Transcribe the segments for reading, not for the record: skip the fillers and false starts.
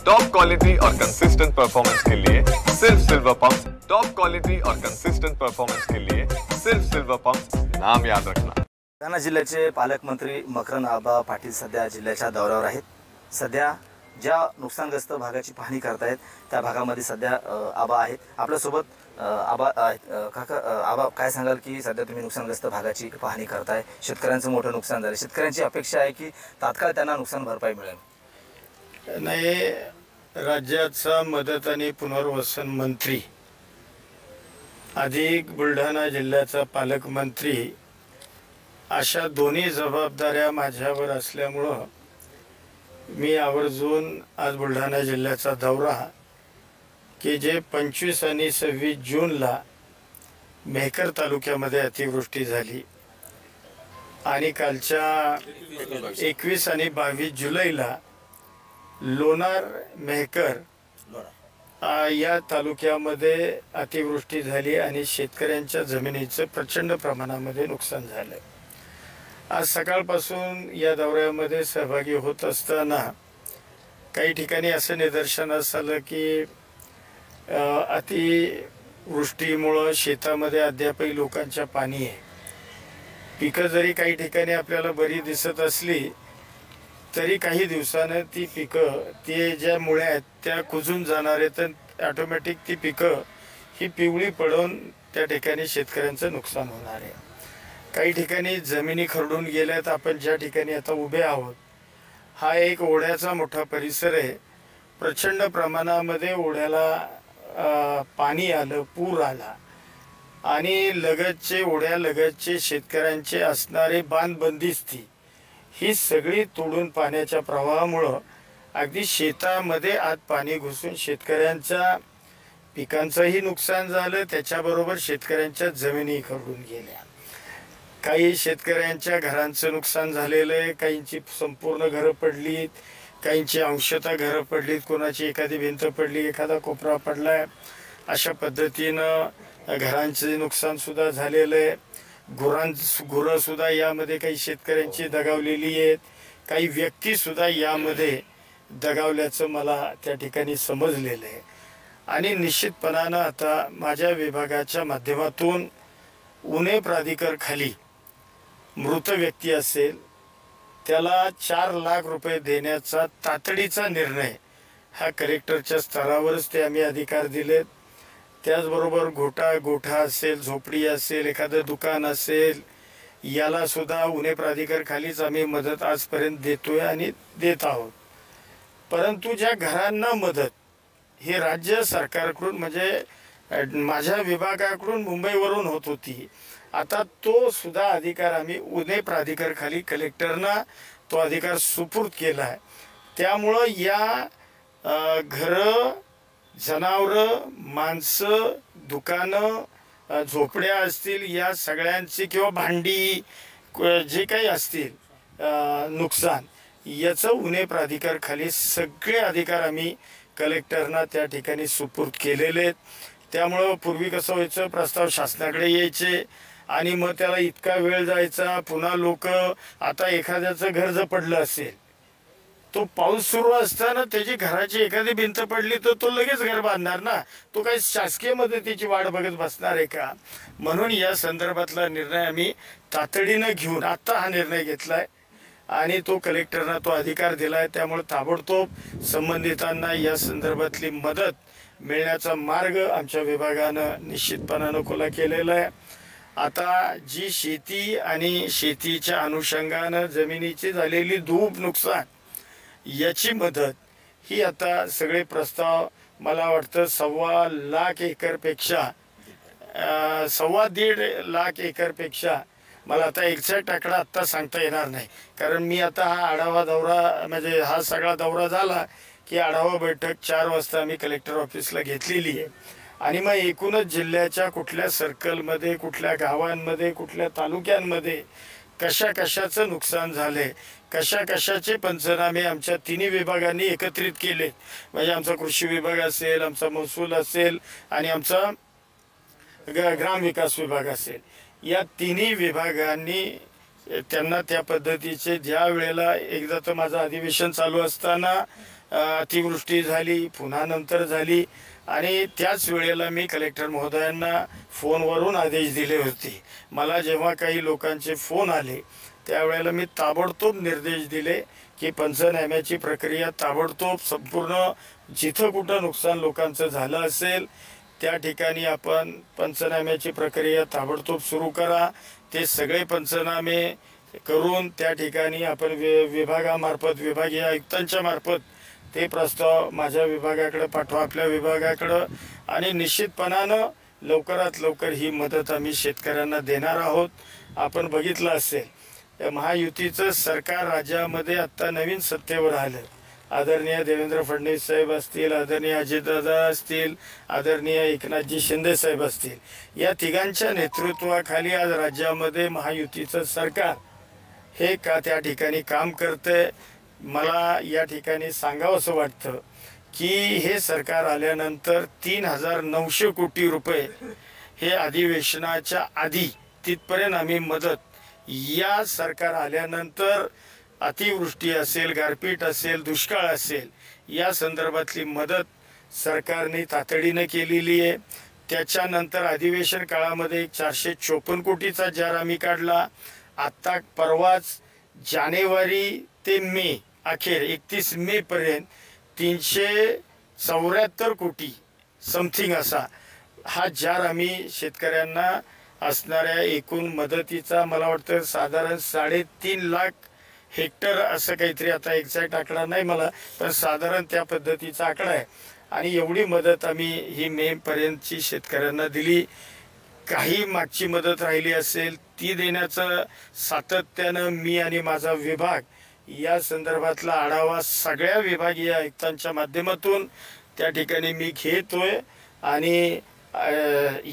Top quality और consistent performance के लिए सिर्फ सिल्वर पंप्स। टॉप क्वालिटी और कंसिस्टेंट परफॉर्मेंस के लिए सिर्फ सिल्वर पंप्स, नाम याद रखना। बुलढाणा जिल्ह्याचे पालकमंत्री मकरंद आबा पाटील सध्या जिल्ह्याच्या दौऱ्यावर आहेत। सध्या ज्या नुकसानग्रस्त भागाची पाहणी करतायत त्या भागामध्ये सध्या आबा आहेत आपल्यासोबत। आबा काका, आबा काय सांगाल की सध्या तुम्ही नुकसानग्रस्त भागाची पाहणी करताय, शेतकऱ्यांचं मोठं नुकसान झालं, शेतकऱ्यांची अपेक्षा आहे की तात्काळ त्यांना नुकसान भरपाई मिळेल। नाही, राज्याचा मदत आणि पुनर्वसन मंत्री अधिक बुलढाणा जिल्ह्याचा पालकमंत्री अशा दोन्ही जबाबदाऱ्या माझ्यावर असल्यामुळं मी आवर्जून आज बुलढाणा जिल्ह्याचा दौरा की जे 25 आणि 26 जूनला मेहकर तालुक्यामध्ये अतिवृष्टी झाली आणि कालच्या 21 आणि 22 जुलैला लोणार मेहकर या तालुक्यामध्ये अतिवृष्टी झाली आणि शेतकऱ्यांच्या जमिनीचं प्रचंड प्रमाणामध्ये नुकसान झालं। आज सकाळपासून या दौऱ्यामध्ये सहभागी होत असताना काही ठिकाणी असं निदर्शनास आलं की अतिवृष्टीमुळे शेतामध्ये अद्यापही लोकांच्या पाणी आहे। पिकं जरी काही ठिकाणी आपल्याला बरी दिसत असली तरी काही दिवसानं ती पिकं ते ज्या मुळ्या आहेत त्या कुजून जाणार आहेत, तर ऑटोमॅटिक ती पिकं ही पिवळी पडून त्या ठिकाणी शेतकऱ्यांचं नुकसान होणार आहे। काही ठिकाणी जमिनी खरडून गेल्यात। आपण ज्या ठिकाणी आता उभे आहोत हा एक ओढ्याचा मोठा परिसर आहे। प्रचंड प्रमाणामध्ये ओढ्याला पाणी आलं, पूर आला आणि लगतचे ओढ्यालगतचे शेतकऱ्यांचे असणारे बांध बंदिस्ती ही सगळी तोडून पाण्याच्या प्रवाहामुळं अगदी शेतामध्ये आत पाणी घुसून शेतकऱ्यांच्या पिकांचंही नुकसान झालं, त्याच्याबरोबर शेतकऱ्यांच्या जमिनी खरडून गेल्या। काही शेतकऱ्यांच्या घरांचं नुकसान झालेलं आहे, काहींची संपूर्ण घरं पडलीत, काहींची अंशतः घरं पडलीत, कोणाची एखादी भिंत पडली, एखादा कोपरा पडलाय, अशा पद्धतीनं घरांचे नुकसानसुद्धा झालेलं आहे। गुरंसुद्धा यामध्ये काही शेतकऱ्यांची दगावलेली आहेत, काही व्यक्तीसुद्धा यामध्ये दगावल्याचं मला त्या ठिकाणी समजलेलं आहे। आणि निश्चितपणानं आता माझ्या विभागाच्या माध्यमातून उन्हे प्राधिकार खाली मृत व्यक्ती असेल त्याला 4 लाख रुपये देण्याचा तातडीचा निर्णय हा कलेक्टरच्या स्तरावरच ते आम्ही अधिकार दिलेत। त्याचबरोबर गोठा असेल, झोपडी असेल, एखादं दुकान असेल, याला सुद्धा उन्हे प्राधिकार खालीच आम्ही मदत आजपर्यंत देतोय आणि देत आहोत। परंतु ज्या घरांना मदत ही राज्य सरकारकडून म्हणजे माझ्या विभागाकडून मुंबईवरून होत होती, आता तो सुद्धा अधिकार आम्ही उन्हे प्राधिकार खाली कलेक्टरना तो अधिकार सुपूर्द केला आहे। त्यामुळं या घरं, जनावरं, माणसं, दुकानं, झोपड्या असतील, या सगळ्यांची किंवा भांडी जे काही असतील नुकसान, याचं उन्हे प्राधिकार खाली सगळे अधिकार आम्ही कलेक्टरना त्या ठिकाणी सुपूर्द केलेले आहेत। त्यामुळं पूर्वी कसं व्हायचं, प्रस्ताव शासनाकडे यायचे आणि मग त्याला इतका वेळ जायचा, पुन्हा लोक आता एखाद्याचं घर जर पडलं असेल तो पाऊस सुरू असताना त्याची घराची एखादी भिंत पडली तर तो लगेच घर बांधणार ना, तो काही शासकीय मदतीची वाट बघत बसणार आहे का? म्हणून या संदर्भातला निर्णय आम्ही तातडीनं घेऊन आता हा निर्णय घेतलाय आणि तो कलेक्टरना तो अधिकार दिलाय। त्यामुळे ताबडतोब संबंधितांना या संदर्भातली मदत मिळण्याचा मार्ग आमच्या विभागानं निश्चितपणानं खुला केलेला आहे। आता जी शेती आणि शेतीच्या अनुषंगानं जमिनीची झालेली धूप नुकसान याची मदत ही आता सगळे प्रस्ताव मला वाटतं 1.25 लाख एकरपेक्षा 1.25 लाख एकरपेक्षा मला आता एक्झॅक्ट आकडा आत्ता सांगता येणार नाही, कारण मी आता हा आढावा दौरा म्हणजे हा सगळा दौरा झाला की आढावा बैठक 4 वाजता आम्ही कलेक्टर ऑफिसला घेतलेली आहे आणि मग एकूणच जिल्ह्याच्या कुठल्या सर्कलमध्ये, कुठल्या गावांमध्ये, कुठल्या तालुक्यांमध्ये कशाचं नुकसान झाले, कशाचे पंचनामे आमच्या तिन्ही विभागांनी एकत्रित केले, म्हणजे आमचा कृषी विभाग असेल, आमचा महसूल असेल आणि आमचा ग्रामविकास विभाग असेल, या तिन्ही विभागांनी त्यांना त्या पद्धतीचे ज्या वेळेला एकदा तर माझं अधिवेशन चालू असताना अतिवृष्टी झाली, पुन्हा नंतर झाली आणि त्याच वेळेला मी कलेक्टर महोदयांना फोनवरून आदेश दिले होते. मला जेव्हा काही लोकांचे फोन आले त्यावेळेला मी ताबडतोब निर्देश दिले की पंचनाम्याची प्रक्रिया ताबडतोब संपूर्ण जिथं कुठं नुकसान लोकांचं झालं असेल त्या ठिकाणी आपण पंचनाम्याची प्रक्रिया ताबडतोब सुरू करा. ते सगळे पंचनामे करून त्या ठिकाणी आपण विभागामार्फत विभागीय आयुक्तांच्या मार्फत ते प्रस्ताव माझ्या विभागाकडे पाठवा, आपल्या विभागाकडं, आणि निश्चितपणानं लवकरात लवकर ही मदत आम्ही शेतकऱ्यांना देणार आहोत. आपण बघितलं असेल महायुतीचं सरकार राज्यामध्ये आत्ता नवीन सत्तेवर आलं. आदरणीय देवेंद्र फडणवीस साहेब असतील, आदरणीय अजितदादा असतील, आदरणीय एकनाथजी शिंदे साहेब असतील, या तिघांच्या नेतृत्वाखाली आज राज्यामध्ये महायुतीचं सरकार हे त्या ठिकाणी काम करतंय. मला या ठिकाणी सांगावंसं वाटतं की हे सरकार आल्यानंतर 3,900 कोटी रुपये हे अधिवेशनाच्या आधी तिथपर्यंत आम्ही मदत, या सरकार आल्यानंतर अतिवृष्टी असेल, गारपीट असेल, दुष्काळ असेल, या संदर्भातली मदत सरकारने तातडीनं केलेली आहे. त्याच्यानंतर अधिवेशन काळामध्ये 454 कोटीचा जार आम्ही काढला. आत्ता परवाच जानेवारी ते मे अखेर 31 मे पर्यंत 374 कोटी समथिंग असा हा जार आम्ही शेतकऱ्यांना असणाऱ्या एकूण मदतीचा, मला वाटतं साधारण 3.5 लाख हेक्टर असं काहीतरी, आता एक्झॅक्ट आकडा नाही मला, पण साधारण त्या पद्धतीचा आकडा आहे. आणि एवढी मदत आम्ही ही मे पर्यंतची शेतकऱ्यांना दिली. काही मागची मदत राहिली असेल ती देण्याचं सातत्यानं मी आणि माझा विभाग या संदर्भातला आढावा सगळ्या विभागीय आयुक्तांच्या माध्यमातून त्या ठिकाणी मी घेतोय. आणि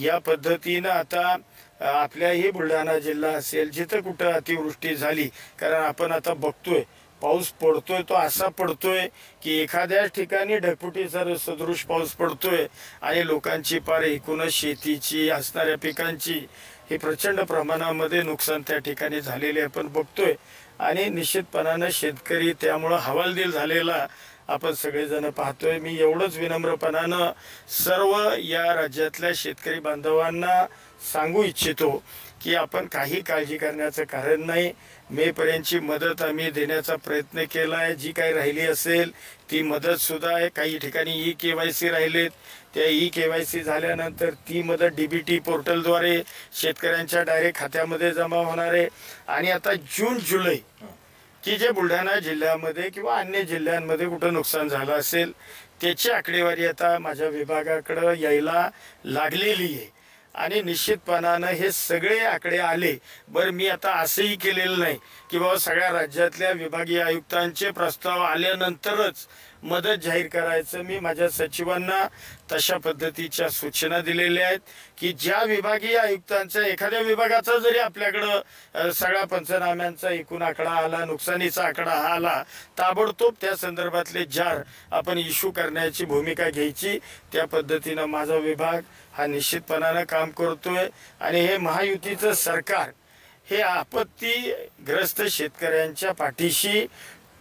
या पद्धतीनं आता आपल्याही बुलढाणा जिल्हा असेल जिथं कुठं अतिवृष्टी झाली, कारण आपण आता बघतोय पाऊस पडतोय तो असा पडतोय की एखाद्याच ठिकाणी ढगफुटीचा सदृश पाऊस पडतोय आणि लोकांची पार एकूणच शेतीची असणाऱ्या पिकांची हे प्रचंड प्रमाणामध्ये नुकसान त्या ठिकाणी झालेले आपण बघतोय. आणि निश्चितपणानं शेतकरी त्यामुळं हवालदिल झालेला आपण सगळेजण पाहतोय. मी एवढंच विनम्रपणानं सर्व या राज्यातल्या शेतकरी बांधवांना सांगू इच्छितो की आपण काही काळजी करण्याचं कारण नाही. मे पर्यंतची मदत आम्ही देण्याचा प्रयत्न केला आहे. जी काही राहिली असेल ती मदतसुद्धा आहे. काही ठिकाणी KYC राहिलेत, त्या KYC झाल्यानंतर ती मदत DBT पोर्टलद्वारे शेतकऱ्यांच्या डायरेक्ट खात्यामध्ये जमा होणार आहे. आणि आता जून जुलै की जे बुलढाणा जिल्ह्यामध्ये किंवा अन्य जिल्ह्यांमध्ये कुठं नुकसान झालं असेल त्याची आकडेवारी आता माझ्या विभागाकडं यायला लागलेली आहे. आणि निश्चितपणानं हे सगळे आकडे आले. बरं, मी आता असंही केलेलं नाही की बाबा सगळ्या राज्यातल्या विभागीय आयुक्तांचे प्रस्ताव आल्यानंतरच मदत जाहीर करायचं. मी माझ्या सचिवांना तशा पद्धतीच्या सूचना दिलेल्या आहेत की ज्या विभागीय आयुक्तांचा एखाद्या विभागाचा जरी आपल्याकडं सगळ्या पंचनाम्यांचा एकूण आकडा आला, नुकसानीचा आकडा आला, ताबडतोब त्या संदर्भातले जार आपण इश्यू करण्याची भूमिका घ्यायची. त्या पद्धतीनं माझा विभाग हा निश्चितपणानं काम करतोय. आणि हे महायुतीचं सरकार हे आपत्तीग्रस्त शेतकऱ्यांच्या पाठीशी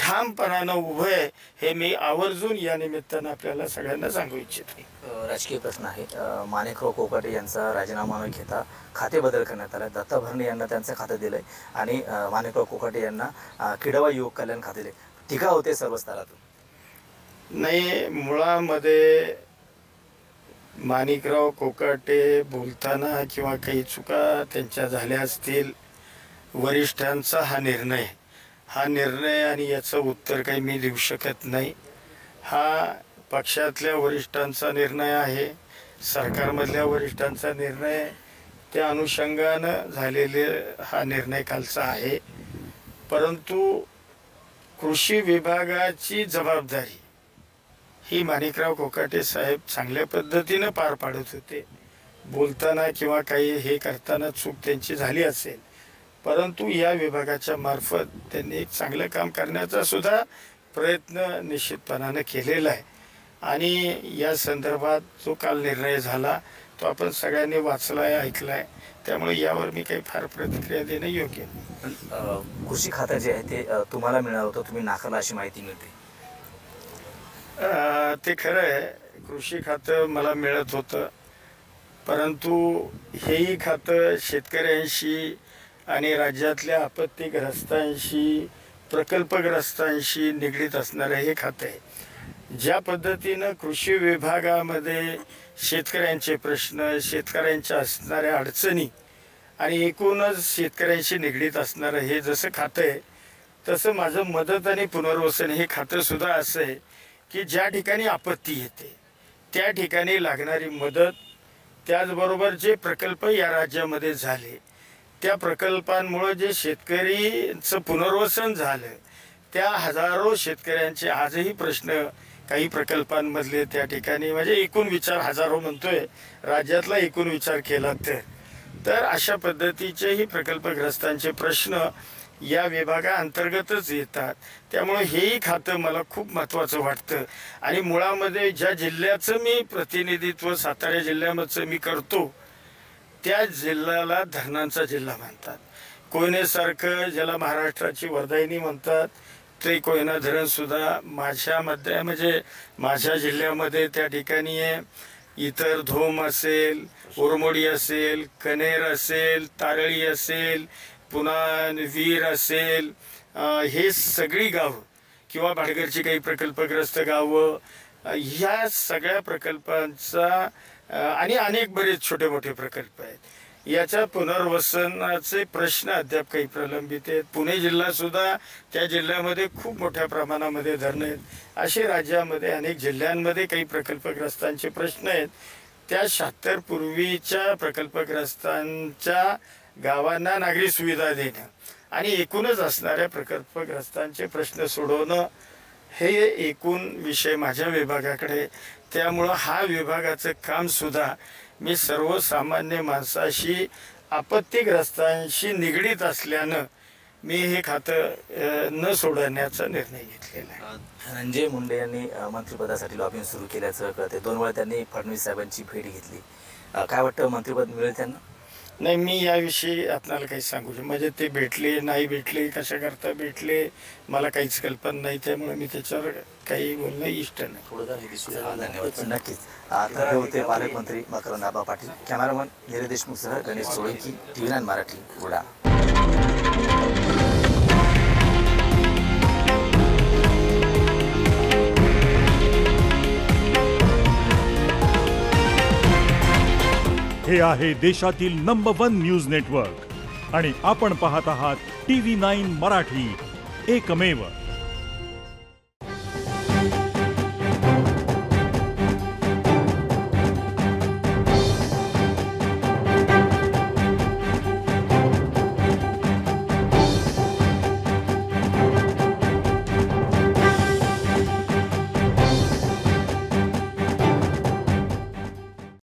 ठामपणानं उभं आहे हे मी आवर्जून या निमित्तानं आपल्याला सगळ्यांना सांगू इच्छितो. राजकीय प्रश्न आहे. माणिकराव कोकाटे यांचा राजीनामा न घेता खाते बदल करण्यात आला. दत्ता भरणे यांना त्यांचं खातं दिलंय आणि माणिकराव कोकाटे यांना किडवा युवक कल्याण खाते दिले. टीका होते सर्व स्तरातून. नाही, मुळामध्ये माणिकराव कोकाटे बोलताना किंवा काही चुका त्यांच्या झाल्या असतील. वरिष्ठांचा हा निर्णय आणि याचं उत्तर काही मी देऊ शकत नाही. हा पक्षातल्या वरिष्ठांचा निर्णय आहे, सरकारमधल्या वरिष्ठांचा निर्णय, त्या अनुषंगानं झालेले हा निर्णय कालचा आहे. परंतु कृषी विभागाची जबाबदारी ही माणिकराव कोकाटे साहेब चांगल्या पद्धतीनं पार पाडत होते. बोलताना किंवा काही हे करताना चूक त्यांची झाली असेल, परंतु या विभागाच्या मार्फत त्यांनी एक चांगलं काम करण्याचा सुद्धा प्रयत्न निश्चितपणानं केलेला आहे. आणि या संदर्भात जो काल निर्णय झाला तो आपण सगळ्यांनी वाचलाय, ऐकलाय. त्यामुळे यावर मी काही फार प्रतिक्रिया देणं योग्य नाही. कृषी खातं जे आहे ते तुम्हाला मिळालं होतं, तुम्ही नाकारला अशी माहिती मिळते. ते खरं आहे, कृषी खातं मला मिळत होतं, परंतु हेही खातं शेतकऱ्यांशी आणि राज्यातल्या आपत्तीग्रस्तांशी प्रकल्पग्रस्तांशी निगडीत असणारं हे खातं आहे. ज्या पद्धतीनं कृषी विभागामध्ये शेतकऱ्यांचे प्रश्न, शेतकऱ्यांच्या असणाऱ्या अडचणी आणि एकूणच शेतकऱ्यांशी निगडीत असणारं हे जसं खातं आहे, तसं माझं मदत आणि पुनर्वसन हे खातं सुद्धा असं आहे की ज्या ठिकाणी आपत्ती येते त्या ठिकाणी लागणारी मदत, त्याचबरोबर जे प्रकल्प या राज्यामध्ये झाले त्या प्रकल्पांमुळं जे शेतकरीचं पुनर्वसन झालं, त्या हजारो शेतकऱ्यांचे आजही प्रश्न काही प्रकल्पांमधले त्या ठिकाणी, म्हणजे एकूण विचार हजारो म्हणतोय, राज्यातला एकूण विचार केला तर अशा पद्धतीचेही प्रकल्पग्रस्तांचे प्रश्न या विभागाअंतर्गतच येतात. त्यामुळे हेही खातं मला खूप महत्त्वाचं वाटतं. आणि मुळामध्ये ज्या जिल्ह्याचं मी प्रतिनिधित्व सातारा जिल्ह्याचं मी करतो त्या जिल्ह्याला धरणांचा जिल्हा म्हणतात. कोयनेसारखं ज्याला महाराष्ट्राची वर्धायनी म्हणतात ते कोयना धरणसुद्धा माझ्यामध्ये, म्हणजे माझ्या जिल्ह्यामध्ये त्या ठिकाणी आहे. इतर धोम असेल, उरमोडी असेल, कनेर असेल, तारळी असेल, पुन्हा वीर असेल, हे सगळी गावं किंवा भाटघरची काही प्रकल्पग्रस्त गावं, ह्या सगळ्या प्रकल्पांचा आणि अनेक बरेच छोटे मोठे प्रकल्प आहेत, याच्या पुनर्वसनाचे प्रश्न अद्याप काही प्रलंबित आहेत. पुणे जिल्हासुद्धा त्या जिल्ह्यामध्ये खूप मोठ्या प्रमाणामध्ये धरणं आहेत. असे राज्यामध्ये अनेक जिल्ह्यांमध्ये काही प्रकल्पग्रस्तांचे प्रश्न आहेत. त्या 76 पूर्वीच्या प्रकल्पग्रस्तांच्या गावांना नागरी सुविधा देणं आणि एकूणच असणाऱ्या प्रकल्पग्रस्तांचे प्रश्न सोडवणं हे एकूण विषय माझ्या विभागाकडे. त्यामुळं हा विभागाचं कामसुद्धा मी सर्वसामान्य माणसाशी, आपत्तीग्रस्तांशी निगडीत असल्यानं मी हे खातं न सोडण्याचा निर्णय घेतलेला आहे. धनंजय मुंडे यांनी मंत्रिपदासाठी लॉबिंग सुरू केल्याचं कळते. 2 वेळा त्यांनी फडणवीस साहेबांची भेट घेतली. काय वाटतं, मंत्रिपद मिळेल त्यांना? नाही, मी याविषयी आपल्याला काही सांगू शकतो. म्हणजे ते भेटले नाही भेटले, कशा करता भेटले, मला काहीच कल्पना नाही. त्यामुळे मी त्याच्यावर काही बोलणं इष्ट नाही. धन्यवाद. नक्कीच. तर हे होते पालकमंत्री मकरंद आबा पाटील. कॅमेरामन निलेश देशमुखसह गणेश सोळंकी, TV9 मराठी, बुलढाणा. हे आहे देशातील नंबर 1 न्यूज नेटवर्क आणि आपण पाहत आहात TV9 मराठी, एकमेव.